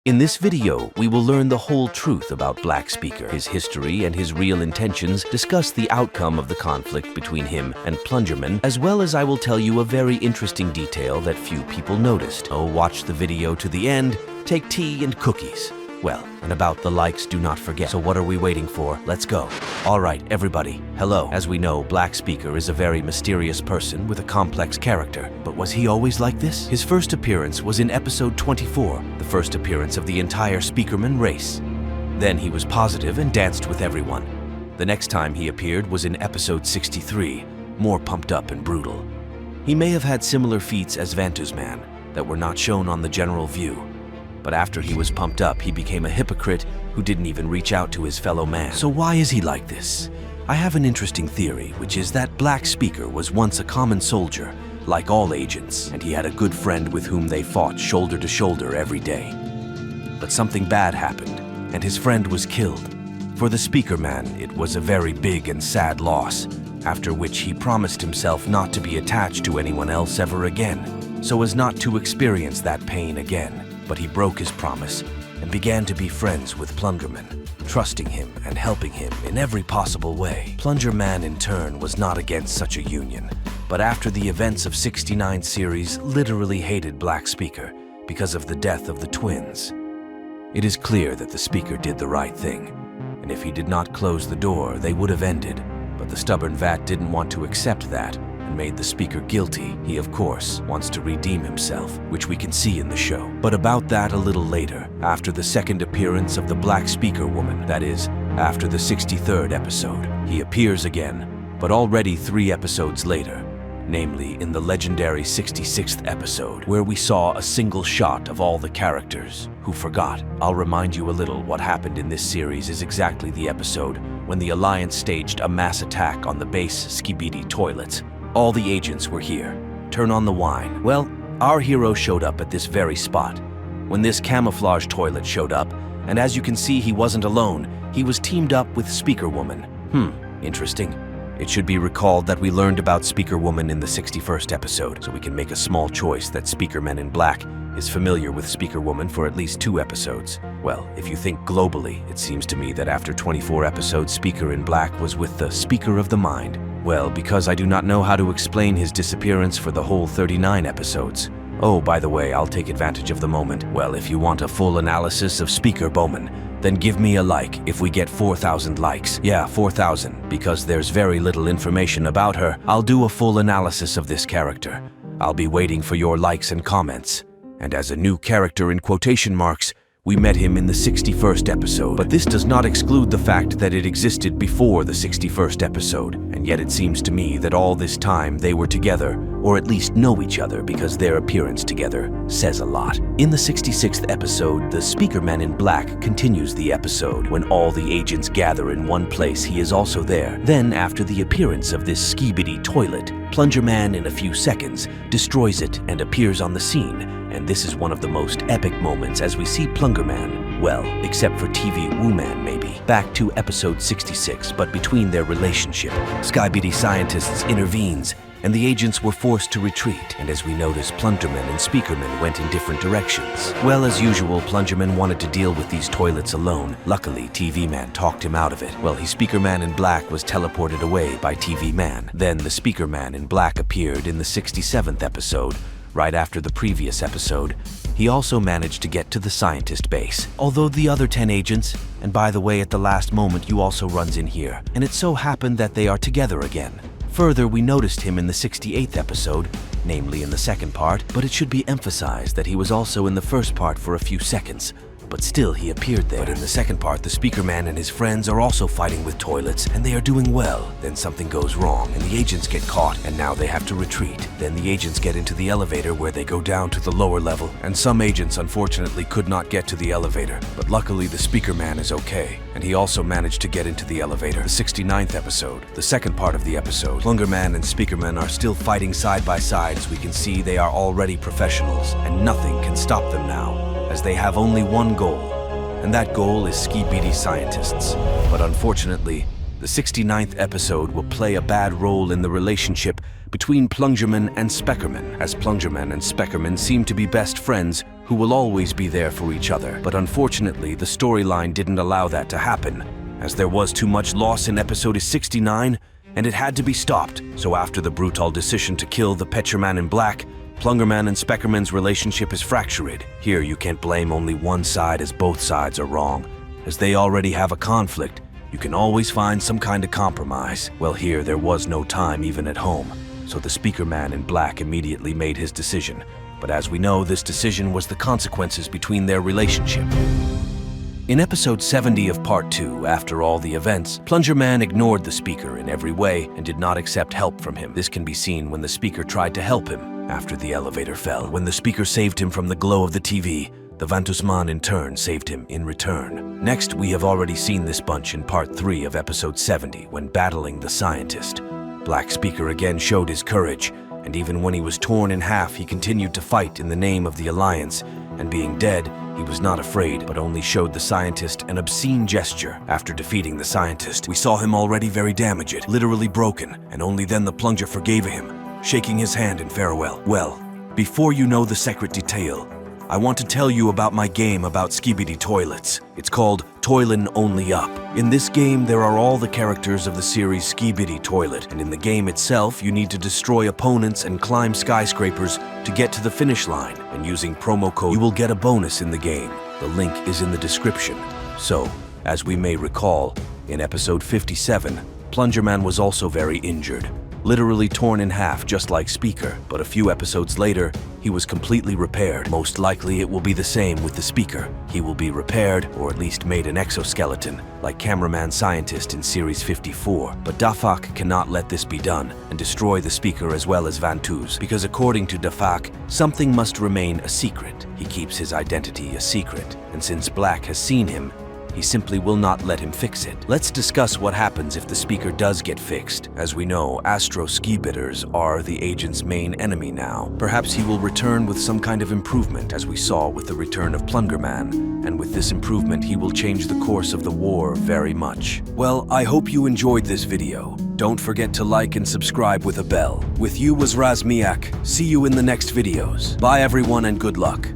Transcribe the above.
In this video, we will learn the whole truth about Black Speaker, his history and his real intentions, discuss the outcome of the conflict between him and Plungerman, as well as I will tell you a very interesting detail that few people noticed. Oh, watch the video to the end, take tea and cookies. Well, and about the likes, do not forget. So what are we waiting for? Let's go. All right, everybody, hello. As we know, Black Speaker is a very mysterious person with a complex character. But was he always like this? His first appearance was in episode 24, the first appearance of the entire Speakerman race. Then he was positive and danced with everyone. The next time he appeared was in episode 63, more pumped up and brutal. He may have had similar feats as Vantu's man that were not shown on the general view. But after he was pumped up, he became a hypocrite who didn't even reach out to his fellow man. So why is he like this? I have an interesting theory, which is that Black Speaker was once a common soldier, like all agents, and he had a good friend with whom they fought shoulder to shoulder every day. But something bad happened, and his friend was killed. For the Speakerman, it was a very big and sad loss, after which he promised himself not to be attached to anyone else ever again, so as not to experience that pain again. But he broke his promise and began to be friends with Plungerman, trusting him and helping him in every possible way. Plungerman, in turn, was not against such a union, but after the events of 69 series, literally hated Black Speaker because of the death of the twins. It is clear that the Speaker did the right thing, and if he did not close the door, they would have ended. But the stubborn Vat didn't want to accept that, and made the Speaker guilty. He, of course, wants to redeem himself, which we can see in the show. But about that a little later, after the second appearance of the Black Speaker woman, that is, after the 63rd episode. He appears again, but already 3 episodes later, namely in the legendary 66th episode, where we saw a single shot of all the characters who forgot. I'll remind you a little. What happened in this series is exactly the episode when the Alliance staged a mass attack on the base Skibidi Toilet. All the agents were here. Turn on the wine. Well, our hero showed up at this very spot. When this camouflage toilet showed up, and as you can see, he wasn't alone. He was teamed up with Speaker Woman. Interesting. It should be recalled that we learned about Speaker Woman in the 61st episode, so we can make a small choice that Speakerman in Black is familiar with Speaker Woman for at least 2 episodes. Well, if you think globally, it seems to me that after 24 episodes, Speaker in Black was with the Speaker of the Mind. Well, because I do not know how to explain his disappearance for the whole 39 episodes. Oh, by the way, I'll take advantage of the moment. Well, if you want a full analysis of Speaker Bowman, then give me a like if we get 4,000 likes. Yeah, 4,000, because there's very little information about her. I'll do a full analysis of this character. I'll be waiting for your likes and comments. And as a new character in quotation marks, we met him in the 61st episode, but this does not exclude the fact that it existed before the 61st episode, and yet it seems to me that all this time they were together, or at least know each other because their appearance together says a lot. In the 66th episode, the Speakerman in Black continues the episode. When all the agents gather in one place, he is also there. Then, after the appearance of this Skibidi Toilet, Plungerman in a few seconds destroys it and appears on the scene. And this is one of the most epic moments as we see Plungerman, well, except for TV Wooman maybe. Back to episode 66, but between their relationship, Skibidi scientists intervenes, and the agents were forced to retreat. And as we notice, Plungerman and Speakerman went in different directions. Well, as usual, Plungerman wanted to deal with these toilets alone. Luckily, TV Man talked him out of it. Well, his Speakerman in Black was teleported away by TV Man. Then the Speakerman in Black appeared in the 67th episode, right after the previous episode. He also managed to get to the scientist base. Although the other 10 agents, and by the way, at the last moment, you also runs in here. And it so happened that they are together again. Further, we noticed him in the 68th episode, namely in the second part, but it should be emphasized that he was also in the first part for a few seconds. But still, he appeared there. But in the second part, the Speakerman and his friends are also fighting with toilets, and they are doing well. Then something goes wrong, and the agents get caught, and now they have to retreat. Then the agents get into the elevator where they go down to the lower level, and some agents unfortunately could not get to the elevator. But luckily, the Speakerman is okay, and he also managed to get into the elevator. The 69th episode, the second part of the episode, Plungerman and Speakerman are still fighting side by side. As we can see, they are already professionals, and nothing can stop them now, as they have only one goal, and that goal is Skibidi scientists. But unfortunately, the 69th episode will play a bad role in the relationship between Plungerman and Speakerman, as Plungerman and Speakerman seem to be best friends who will always be there for each other. But unfortunately, the storyline didn't allow that to happen, as there was too much loss in episode 69, and it had to be stopped. So after the brutal decision to kill the Petcherman in black, Plungerman and Speckerman's relationship is fractured. Here you can't blame only one side, as both sides are wrong. As they already have a conflict, you can always find some kind of compromise. Well, here there was no time even at home, so the Speaker Man in black immediately made his decision. But as we know, this decision was the consequences between their relationship. In episode 70 of part 2, after all the events, Plungerman ignored the Speaker in every way and did not accept help from him. This can be seen when the Speaker tried to help him after the elevator fell. When the Speaker saved him from the glow of the TV, the Ventusman in turn saved him in return. Next, we have already seen this bunch in part 3 of episode 70 when battling the scientist. Black Speaker again showed his courage, and even when he was torn in half, he continued to fight in the name of the Alliance, and being dead, he was not afraid, but only showed the scientist an obscene gesture. After defeating the scientist, we saw him already very damaged, literally broken, and only then the Plunger forgave him, shaking his hand in farewell. Well, before you know the secret detail, I want to tell you about my game about Skibidi Toilets. It's called Toilin' Only Up. In this game, there are all the characters of the series Skibidi Toilet, and in the game itself, you need to destroy opponents and climb skyscrapers to get to the finish line. And using promo code, you will get a bonus in the game. The link is in the description. So, as we may recall, in episode 57, Plungerman was also very injured, literally torn in half just like Speaker, but a few episodes later, he was completely repaired. Most likely it will be the same with the Speaker. He will be repaired, or at least made an exoskeleton, like Cameraman Scientist in Series 54. But Dafak cannot let this be done and destroy the Speaker as well as Ventus, because according to Dafak, something must remain a secret. He keeps his identity a secret, and since Black has seen him, he simply will not let him fix it. Let's discuss what happens if the Speaker does get fixed. As we know, Astro Ski-Bitters are the agent's main enemy now. Perhaps he will return with some kind of improvement, as we saw with the return of Plungerman, and with this improvement he will change the course of the war very much. Well, I hope you enjoyed this video. Don't forget to like and subscribe with a bell. With you was Razmiak. See you in the next videos. Bye everyone and good luck.